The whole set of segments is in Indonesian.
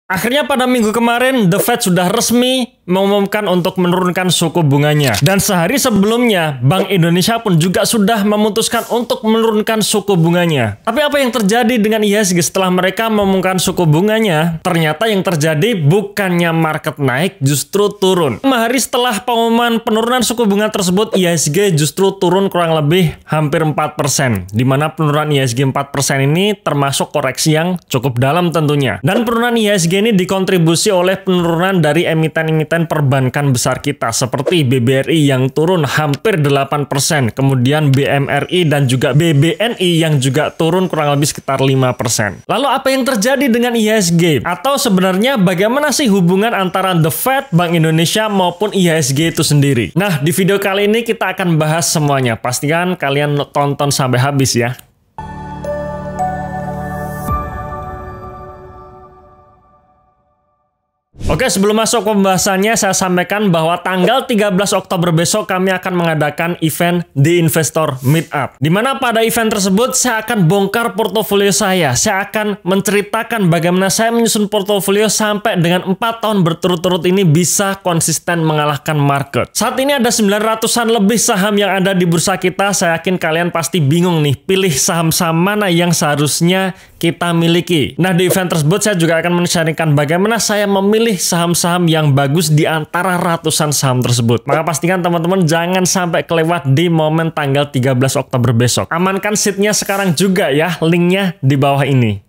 Akhirnya pada minggu kemarin, The Fed sudah resmi mengumumkan untuk menurunkan suku bunganya. Dan sehari sebelumnya, Bank Indonesia pun juga sudah memutuskan untuk menurunkan suku bunganya. Tapi apa yang terjadi dengan IHSG setelah mereka mengumumkan suku bunganya? Ternyata yang terjadi bukannya market naik, justru turun. 5 hari setelah pengumuman penurunan suku bunga tersebut, IHSG justru turun kurang lebih hampir 4%. Di mana penurunan IHSG 4% ini termasuk koreksi yang cukup dalam tentunya. Dan penurunan IHSG ini dikontribusi oleh penurunan dari emiten-emiten perbankan besar kita seperti BBRI yang turun hampir 8%, kemudian BMRI dan juga BBNI yang juga turun kurang lebih sekitar 5%. Lalu apa yang terjadi dengan IHSG? Atau sebenarnya bagaimana sih hubungan antara The Fed, Bank Indonesia maupun IHSG itu sendiri? Nah, di video kali ini kita akan bahas semuanya. Pastikan kalian tonton sampai habis ya. Oke, sebelum masuk ke pembahasannya, saya sampaikan bahwa tanggal 13 Oktober besok kami akan mengadakan event The Investor Meetup. Di mana pada event tersebut saya akan bongkar portofolio saya. Saya akan menceritakan bagaimana saya menyusun portofolio sampai dengan 4 tahun berturut-turut ini bisa konsisten mengalahkan market. Saat ini ada 900-an lebih saham yang ada di bursa kita. Saya yakin kalian pasti bingung nih, pilih saham-saham mana yang seharusnya kita miliki. Nah, di event tersebut saya juga akan men-sharingkan bagaimana saya memilih saham-saham yang bagus di antara ratusan saham tersebut. Maka pastikan teman-teman jangan sampai kelewat di momen tanggal 13 Oktober besok. Amankan seatnya sekarang juga ya, linknya di bawah ini.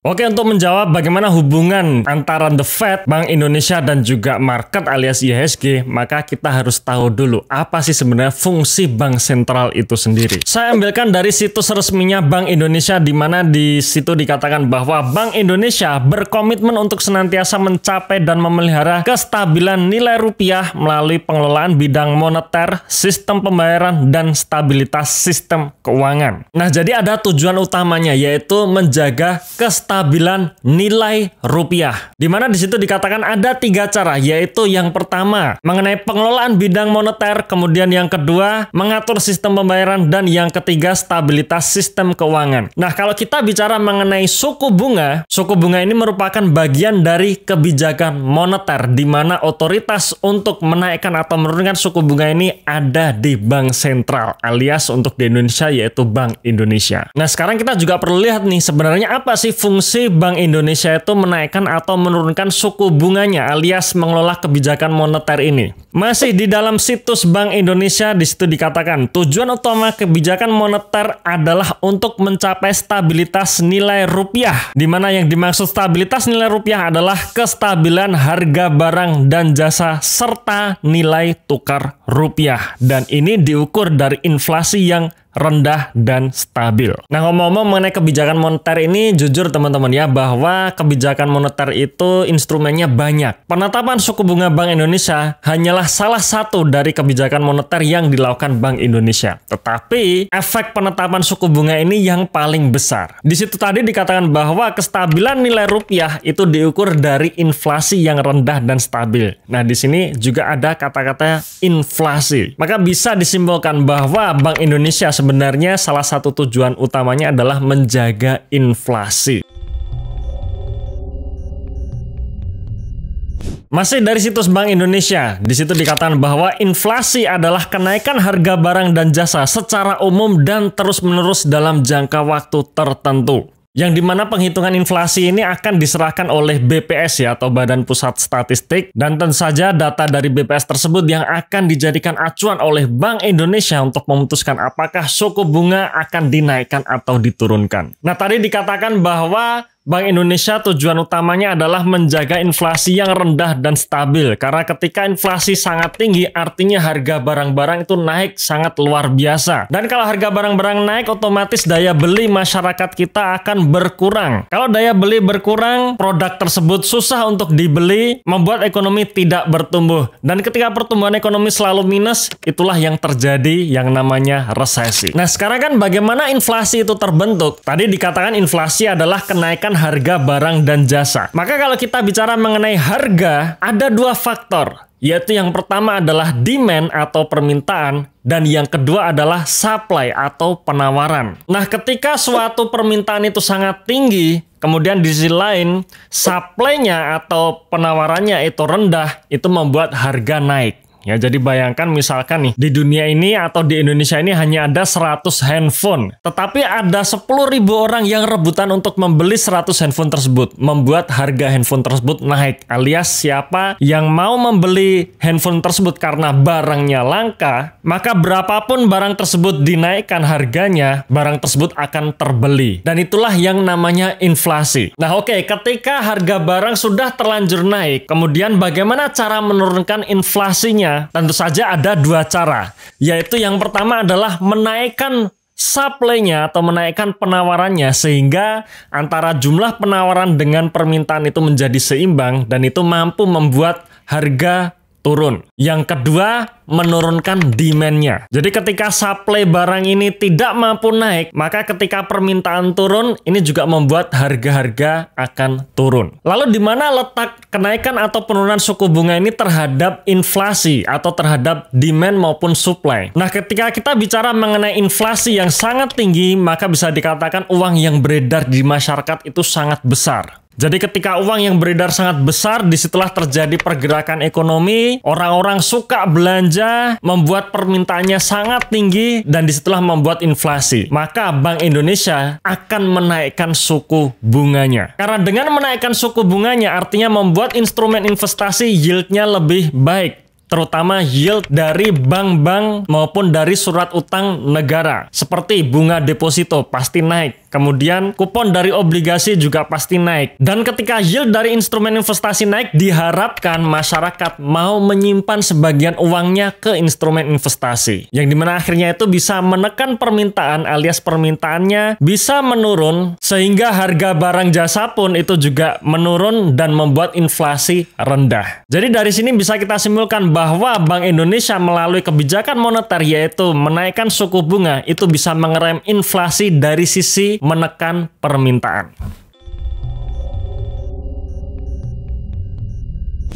Oke, untuk menjawab bagaimana hubungan antara The Fed, Bank Indonesia, dan juga market alias IHSG, maka kita harus tahu dulu apa sih sebenarnya fungsi bank sentral itu sendiri. Saya ambilkan dari situs resminya Bank Indonesia, di mana di situ dikatakan bahwa Bank Indonesia berkomitmen untuk senantiasa mencapai dan memelihara kestabilan nilai rupiah melalui pengelolaan bidang moneter, sistem pembayaran, dan stabilitas sistem keuangan. Nah, jadi ada tujuan utamanya, yaitu menjaga kestabilan nilai rupiah. Di mana di situ dikatakan ada 3 cara, yaitu yang pertama mengenai pengelolaan bidang moneter, kemudian yang kedua mengatur sistem pembayaran, dan yang ketiga stabilitas sistem keuangan. Nah, kalau kita bicara mengenai suku bunga ini merupakan bagian dari kebijakan moneter, di mana otoritas untuk menaikkan atau menurunkan suku bunga ini ada di bank sentral, alias untuk di Indonesia yaitu Bank Indonesia. Nah, sekarang kita juga perlu lihat nih, sebenarnya apa sih fungsi Bank Indonesia itu menaikkan atau menurunkan suku bunganya alias mengelola kebijakan moneter ini. Masih di dalam situs Bank Indonesia, di situ dikatakan tujuan utama kebijakan moneter adalah untuk mencapai stabilitas nilai rupiah. Di mana yang dimaksud stabilitas nilai rupiah adalah kestabilan harga barang dan jasa serta nilai tukar rupiah. Dan ini diukur dari inflasi yang rendah dan stabil. Nah, ngomong-ngomong mengenai kebijakan moneter ini, jujur teman-teman ya, bahwa kebijakan moneter itu instrumennya banyak. Penetapan suku bunga Bank Indonesia hanyalah salah satu dari kebijakan moneter yang dilakukan Bank Indonesia. Tetapi, efek penetapan suku bunga ini yang paling besar. Di situ tadi dikatakan bahwa kestabilan nilai rupiah itu diukur dari inflasi yang rendah dan stabil. Nah, di sini juga ada kata-kata inflasi. Maka bisa disimpulkan bahwa Bank Indonesia sebenarnya salah satu tujuan utamanya adalah menjaga inflasi. Masih dari situs Bank Indonesia, di situ dikatakan bahwa inflasi adalah kenaikan harga barang dan jasa secara umum dan terus-menerus dalam jangka waktu tertentu. Yang dimana penghitungan inflasi ini akan diserahkan oleh BPS ya, atau Badan Pusat Statistik, dan tentu saja data dari BPS tersebut yang akan dijadikan acuan oleh Bank Indonesia untuk memutuskan apakah suku bunga akan dinaikkan atau diturunkan. Nah, tadi dikatakan bahwa Bank Indonesia tujuan utamanya adalah menjaga inflasi yang rendah dan stabil. Karena ketika inflasi sangat tinggi, artinya harga barang-barang itu naik sangat luar biasa. Dan kalau harga barang-barang naik, otomatis daya beli masyarakat kita akan berkurang. Kalau daya beli berkurang, produk tersebut susah untuk dibeli, membuat ekonomi tidak bertumbuh. Dan ketika pertumbuhan ekonomi selalu minus, itulah yang terjadi yang namanya resesi. Nah, sekarang kan bagaimana inflasi itu terbentuk? Tadi dikatakan inflasi adalah kenaikan harga barang dan jasa. Maka kalau kita bicara mengenai harga, ada dua faktor. Yaitu yang pertama adalah demand atau permintaan, dan yang kedua adalah supply atau penawaran. Nah, ketika suatu permintaan itu sangat tinggi, kemudian di sisi lain supply-nya atau penawarannya itu rendah, itu membuat harga naik. Ya, jadi bayangkan misalkan nih, di dunia ini atau di Indonesia ini hanya ada 100 handphone. Tetapi ada 10.000 orang yang rebutan untuk membeli 100 handphone tersebut. Membuat harga handphone tersebut naik. Alias siapa yang mau membeli handphone tersebut karena barangnya langka, maka berapapun barang tersebut dinaikkan harganya, barang tersebut akan terbeli. Dan itulah yang namanya inflasi. Nah, oke, ketika harga barang sudah terlanjur naik, kemudian bagaimana cara menurunkan inflasinya? Tentu saja ada dua cara, yaitu yang pertama adalah menaikkan supply-nya atau menaikkan penawarannya sehingga antara jumlah penawaran dengan permintaan itu menjadi seimbang dan itu mampu membuat harga turun. Yang kedua, menurunkan demand-nya. Jadi ketika supply barang ini tidak mampu naik, maka ketika permintaan turun, ini juga membuat harga-harga akan turun. Lalu di mana letak kenaikan atau penurunan suku bunga ini terhadap inflasi atau terhadap demand maupun supply? Nah, ketika kita bicara mengenai inflasi yang sangat tinggi, maka bisa dikatakan uang yang beredar di masyarakat itu sangat besar. Jadi ketika uang yang beredar sangat besar, disitulah terjadi pergerakan ekonomi, orang-orang suka belanja, membuat permintaannya sangat tinggi, dan disitulah membuat inflasi. Maka Bank Indonesia akan menaikkan suku bunganya. Karena dengan menaikkan suku bunganya, artinya membuat instrumen investasi yield-nya lebih baik. Terutama yield dari bank-bank maupun dari surat utang negara. Seperti bunga deposito pasti naik. Kemudian kupon dari obligasi juga pasti naik. Dan ketika yield dari instrumen investasi naik, diharapkan masyarakat mau menyimpan sebagian uangnya ke instrumen investasi. Yang dimana akhirnya itu bisa menekan permintaan alias permintaannya bisa menurun sehingga harga barang jasa pun itu juga menurun dan membuat inflasi rendah. Jadi dari sini bisa kita simpulkan bahwa Bank Indonesia melalui kebijakan moneter yaitu menaikkan suku bunga itu bisa mengerem inflasi dari sisi menekan permintaan.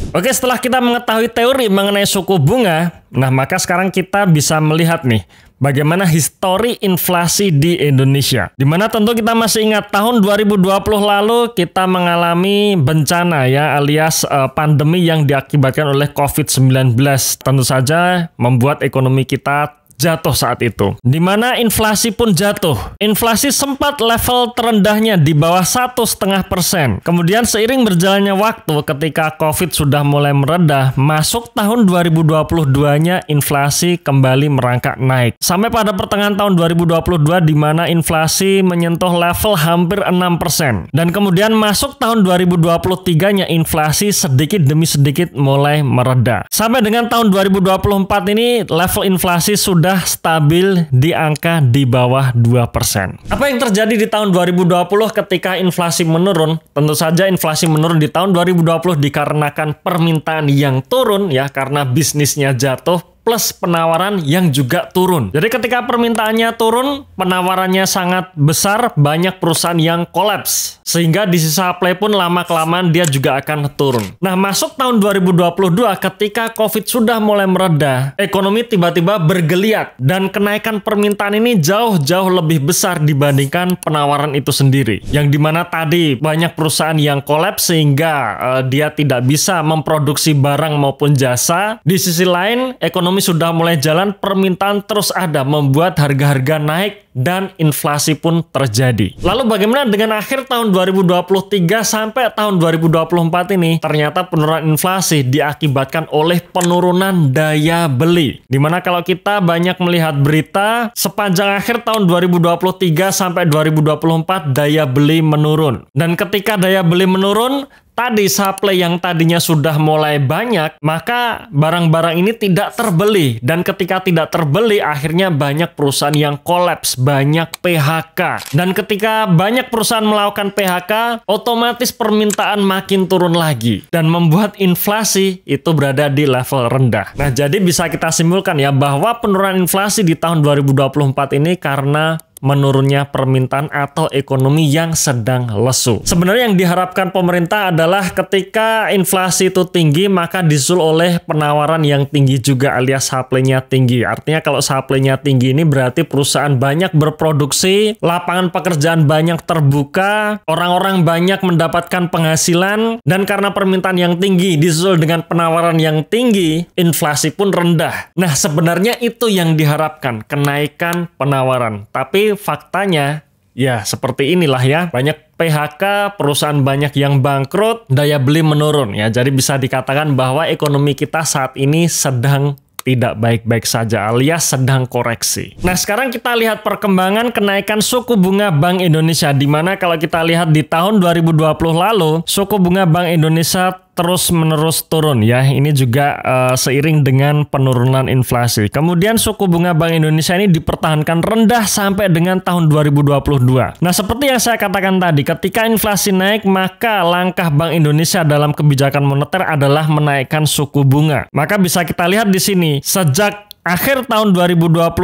Oke, setelah kita mengetahui teori mengenai suku bunga, nah maka sekarang kita bisa melihat nih bagaimana histori inflasi di Indonesia. Dimana tentu kita masih ingat tahun 2020 lalu kita mengalami bencana ya alias pandemi yang diakibatkan oleh COVID-19. Tentu saja membuat ekonomi kita jatuh saat itu. Dimana inflasi pun jatuh. Inflasi sempat level terendahnya di bawah 1,5%. Kemudian seiring berjalannya waktu ketika COVID sudah mulai mereda, masuk tahun 2022-nya inflasi kembali merangkak naik. Sampai pada pertengahan tahun 2022 di mana inflasi menyentuh level hampir 6%. Dan kemudian masuk tahun 2023-nya inflasi sedikit demi sedikit mulai mereda. Sampai dengan tahun 2024 ini level inflasi sudah stabil di angka di bawah 2%. Apa yang terjadi di tahun 2020 ketika inflasi menurun? Tentu saja inflasi menurun di tahun 2020 dikarenakan permintaan yang turun ya karena bisnisnya jatuh plus penawaran yang juga turun. Jadi ketika permintaannya turun, penawarannya sangat besar, banyak perusahaan yang kolaps. Sehingga di sisi supply pun lama-kelamaan dia juga akan turun. Nah, masuk tahun 2022 ketika COVID sudah mulai mereda, ekonomi tiba-tiba bergeliat dan kenaikan permintaan ini jauh-jauh lebih besar dibandingkan penawaran itu sendiri. Yang dimana tadi banyak perusahaan yang kolaps sehingga dia tidak bisa memproduksi barang maupun jasa. Di sisi lain, ekonomi sudah mulai jalan, permintaan terus ada, membuat harga-harga naik dan inflasi pun terjadi. Lalu bagaimana dengan akhir tahun 2023 sampai tahun 2024 ini? Ternyata penurunan inflasi diakibatkan oleh penurunan daya beli. Dimana kalau kita banyak melihat berita, sepanjang akhir tahun 2023 sampai 2024 daya beli menurun. Dan ketika daya beli menurun, tadi supply yang tadinya sudah mulai banyak, maka barang-barang ini tidak terbeli. Dan ketika tidak terbeli, akhirnya banyak perusahaan yang kolaps, banyak PHK. Dan ketika banyak perusahaan melakukan PHK, otomatis permintaan makin turun lagi. Dan membuat inflasi itu berada di level rendah. Nah, jadi bisa kita simpulkan ya, bahwa penurunan inflasi di tahun 2024 ini karena menurunnya permintaan atau ekonomi yang sedang lesu. Sebenarnya yang diharapkan pemerintah adalah ketika inflasi itu tinggi, maka disusul oleh penawaran yang tinggi juga alias supply-nya tinggi. Artinya kalau supply-nya tinggi ini berarti perusahaan banyak berproduksi, lapangan pekerjaan banyak terbuka, orang-orang banyak mendapatkan penghasilan, dan karena permintaan yang tinggi disusul dengan penawaran yang tinggi, inflasi pun rendah. Nah, sebenarnya itu yang diharapkan, kenaikan penawaran. Tapi faktanya, ya seperti inilah ya, banyak PHK, perusahaan banyak yang bangkrut, daya beli menurun ya. Jadi bisa dikatakan bahwa ekonomi kita saat ini sedang tidak baik-baik saja alias sedang koreksi. Nah, sekarang kita lihat perkembangan kenaikan suku bunga Bank Indonesia, di mana kalau kita lihat di tahun 2020 lalu, suku bunga Bank Indonesia terus-menerus turun ya. Ini juga seiring dengan penurunan inflasi. Kemudian suku bunga Bank Indonesia ini dipertahankan rendah sampai dengan tahun 2022. Nah, seperti yang saya katakan tadi, ketika inflasi naik, maka langkah Bank Indonesia dalam kebijakan moneter adalah menaikkan suku bunga. Maka bisa kita lihat di sini, sejak akhir tahun 2022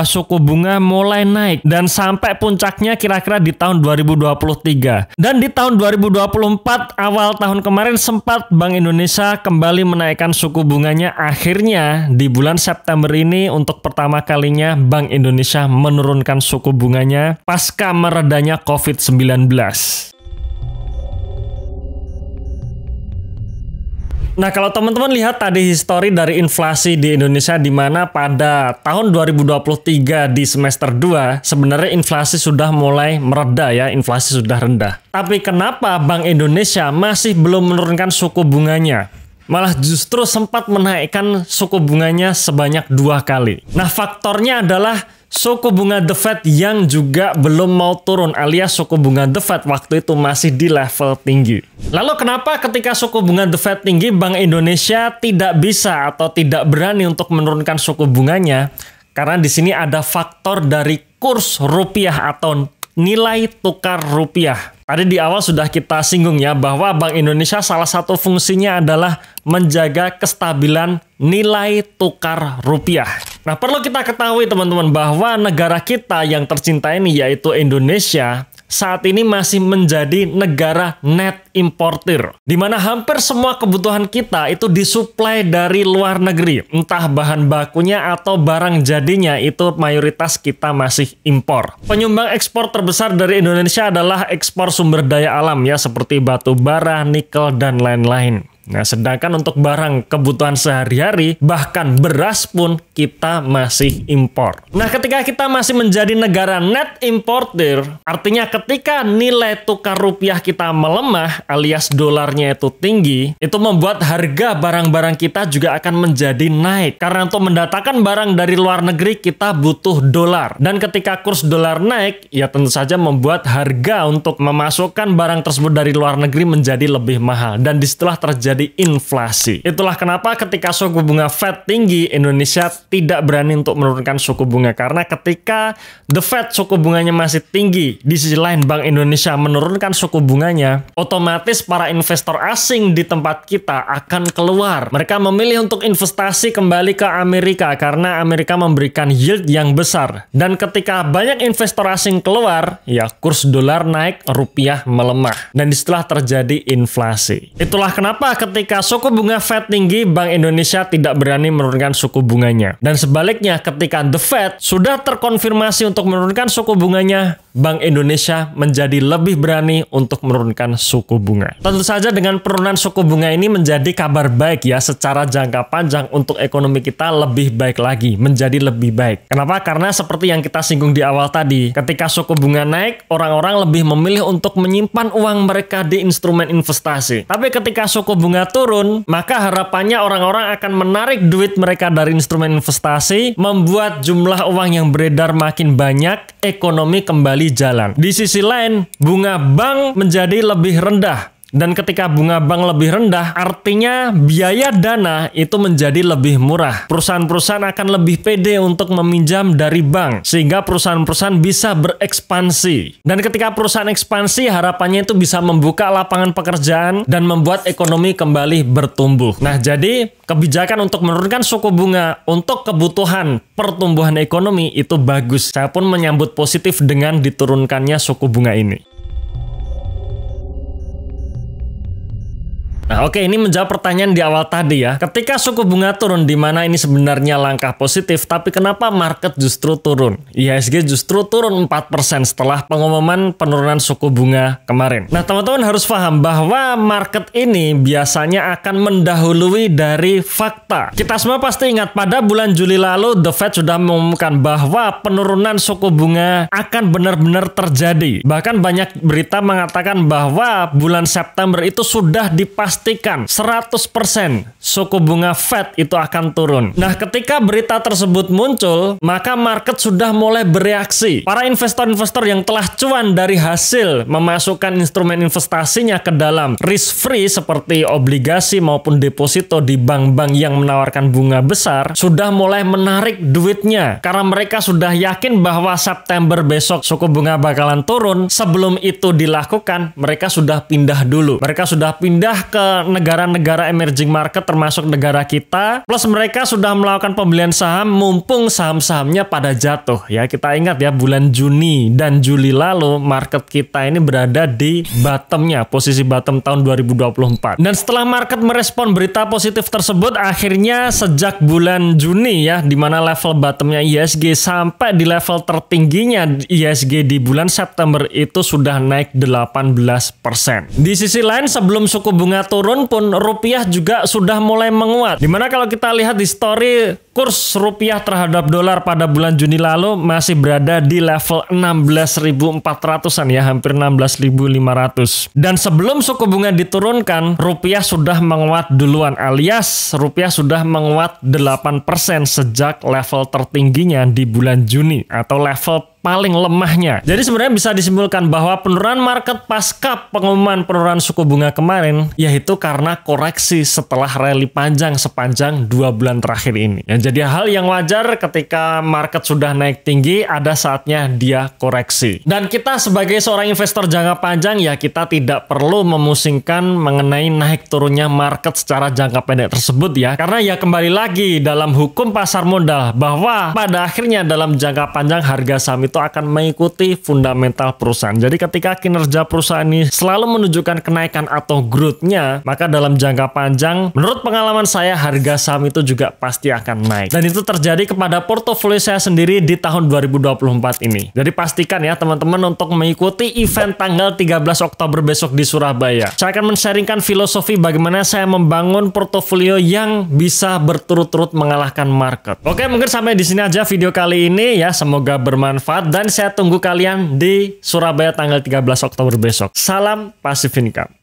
suku bunga mulai naik dan sampai puncaknya kira-kira di tahun 2023. Dan di tahun 2024 awal tahun kemarin sempat Bank Indonesia kembali menaikkan suku bunganya. Akhirnya di bulan September ini untuk pertama kalinya Bank Indonesia menurunkan suku bunganya pasca meredanya COVID-19. Nah, kalau teman-teman lihat tadi histori dari inflasi di Indonesia, di mana pada tahun 2023 di semester 2 sebenarnya inflasi sudah mulai mereda ya, inflasi sudah rendah. Tapi kenapa Bank Indonesia masih belum menurunkan suku bunganya? Malah justru sempat menaikkan suku bunganya sebanyak 2 kali. Nah, faktornya adalah suku bunga The Fed yang juga belum mau turun, alias suku bunga The Fed waktu itu masih di level tinggi. Lalu kenapa ketika suku bunga The Fed tinggi, Bank Indonesia tidak bisa atau tidak berani untuk menurunkan suku bunganya? Karena di sini ada faktor dari kurs rupiah atau nilai tukar rupiah. Tadi di awal sudah kita singgung ya, bahwa Bank Indonesia salah satu fungsinya adalah menjaga kestabilan nilai tukar rupiah. Nah, perlu kita ketahui teman-teman bahwa negara kita yang tercinta ini yaitu Indonesia saat ini masih menjadi negara net importer, di mana hampir semua kebutuhan kita itu disuplai dari luar negeri, entah bahan bakunya atau barang jadinya itu mayoritas kita masih impor. Penyumbang ekspor terbesar dari Indonesia adalah ekspor sumber daya alam ya, seperti batu bara, nikel, dan lain-lain. Nah, sedangkan untuk barang kebutuhan sehari-hari, bahkan beras pun kita masih impor. Nah, ketika kita masih menjadi negara net importer, artinya ketika nilai tukar rupiah kita melemah, alias dolarnya itu tinggi, itu membuat harga barang-barang kita juga akan menjadi naik. Karena untuk mendatangkan barang dari luar negeri, kita butuh dolar. Dan ketika kurs dolar naik, ya tentu saja membuat harga untuk memasukkan barang tersebut dari luar negeri menjadi lebih mahal. Dan disitulah terjadi inflasi. Itulah kenapa ketika suku bunga Fed tinggi, Indonesia tidak berani untuk menurunkan suku bunga. Karena ketika The Fed suku bunganya masih tinggi, di sisi lain Bank Indonesia menurunkan suku bunganya, otomatis para investor asing di tempat kita akan keluar. Mereka memilih untuk investasi kembali ke Amerika karena Amerika memberikan yield yang besar. Dan ketika banyak investor asing keluar, ya kurs dolar naik, rupiah melemah. Dan disitulah terjadi inflasi. Itulah kenapa ketika suku bunga Fed tinggi, Bank Indonesia tidak berani menurunkan suku bunganya. Dan sebaliknya, ketika The Fed sudah terkonfirmasi untuk menurunkan suku bunganya, Bank Indonesia menjadi lebih berani untuk menurunkan suku bunga. Tentu saja dengan penurunan suku bunga ini menjadi kabar baik ya, secara jangka panjang untuk ekonomi kita lebih baik lagi, menjadi lebih baik. Kenapa? Karena seperti yang kita singgung di awal tadi, ketika suku bunga naik, orang-orang lebih memilih untuk menyimpan uang mereka di instrumen investasi. Tapi ketika suku bunga turun, maka harapannya orang-orang akan menarik duit mereka dari instrumen investasi, membuat jumlah uang yang beredar makin banyak, ekonomi kembali jalan. Di sisi lain, bunga bank menjadi lebih rendah. Dan ketika bunga bank lebih rendah, artinya biaya dana itu menjadi lebih murah. Perusahaan-perusahaan akan lebih pede untuk meminjam dari bank, sehingga perusahaan-perusahaan bisa berekspansi. Dan ketika perusahaan ekspansi, harapannya itu bisa membuka lapangan pekerjaan dan membuat ekonomi kembali bertumbuh. Nah, jadi kebijakan untuk menurunkan suku bunga untuk kebutuhan pertumbuhan ekonomi itu bagus. Saya pun menyambut positif dengan diturunkannya suku bunga ini. Nah, oke, ini menjawab pertanyaan di awal tadi ya. Ketika suku bunga turun, di mana ini sebenarnya langkah positif, tapi kenapa market justru turun? IHSG justru turun 4% setelah pengumuman penurunan suku bunga kemarin. Nah, teman-teman harus paham bahwa market ini biasanya akan mendahului dari fakta. Kita semua pasti ingat pada bulan Juli lalu, The Fed sudah mengumumkan bahwa penurunan suku bunga akan benar-benar terjadi. Bahkan banyak berita mengatakan bahwa bulan September itu sudah dipastikan 100% suku bunga Fed itu akan turun. Nah, ketika berita tersebut muncul, maka market sudah mulai bereaksi. Para investor-investor yang telah cuan dari hasil memasukkan instrumen investasinya ke dalam risk-free seperti obligasi maupun deposito di bank-bank yang menawarkan bunga besar, sudah mulai menarik duitnya. Karena mereka sudah yakin bahwa September besok suku bunga bakalan turun. Sebelum itu dilakukan, mereka sudah pindah dulu. Mereka sudah pindah ke negara-negara emerging market termasuk negara kita, plus mereka sudah melakukan pembelian saham mumpung saham-sahamnya pada jatuh ya. Kita ingat ya, bulan Juni dan Juli lalu market kita ini berada di bottomnya, posisi bottom tahun 2024. Dan setelah market merespon berita positif tersebut, akhirnya sejak bulan Juni ya, di mana level bottomnya IHSG sampai di level tertingginya IHSG di bulan September itu sudah naik 18%. Di sisi lain, sebelum suku bunga turun pun rupiah juga sudah mulai menguat. Dimana kalau kita lihat di story, kurs rupiah terhadap dolar pada bulan Juni lalu masih berada di level 16.400-an ya, hampir 16.500. Dan sebelum suku bunga diturunkan, rupiah sudah menguat duluan, alias rupiah sudah menguat 8% sejak level tertingginya di bulan Juni atau level paling lemahnya. Jadi sebenarnya bisa disimpulkan bahwa penurunan market pasca pengumuman penurunan suku bunga kemarin yaitu karena koreksi setelah rally panjang sepanjang 2 bulan terakhir ini. Ya, jadi hal yang wajar ketika market sudah naik tinggi, ada saatnya dia koreksi. Dan kita sebagai seorang investor jangka panjang ya, kita tidak perlu memusingkan mengenai naik turunnya market secara jangka pendek tersebut ya. Karena ya kembali lagi dalam hukum pasar modal bahwa pada akhirnya dalam jangka panjang harga saham itu akan mengikuti fundamental perusahaan. Jadi ketika kinerja perusahaan ini selalu menunjukkan kenaikan atau growth-nya, maka dalam jangka panjang, menurut pengalaman saya, harga saham itu juga pasti akan naik. Dan itu terjadi kepada portofolio saya sendiri di tahun 2024 ini. Jadi pastikan ya teman-teman untuk mengikuti event tanggal 13 Oktober besok di Surabaya. Saya akan men-sharingkan filosofi bagaimana saya membangun portofolio yang bisa berturut-turut mengalahkan market. Oke, mungkin sampai di sini aja video kali ini ya. Semoga bermanfaat. Dan saya tunggu kalian di Surabaya tanggal 13 Oktober besok. Salam Passive Income.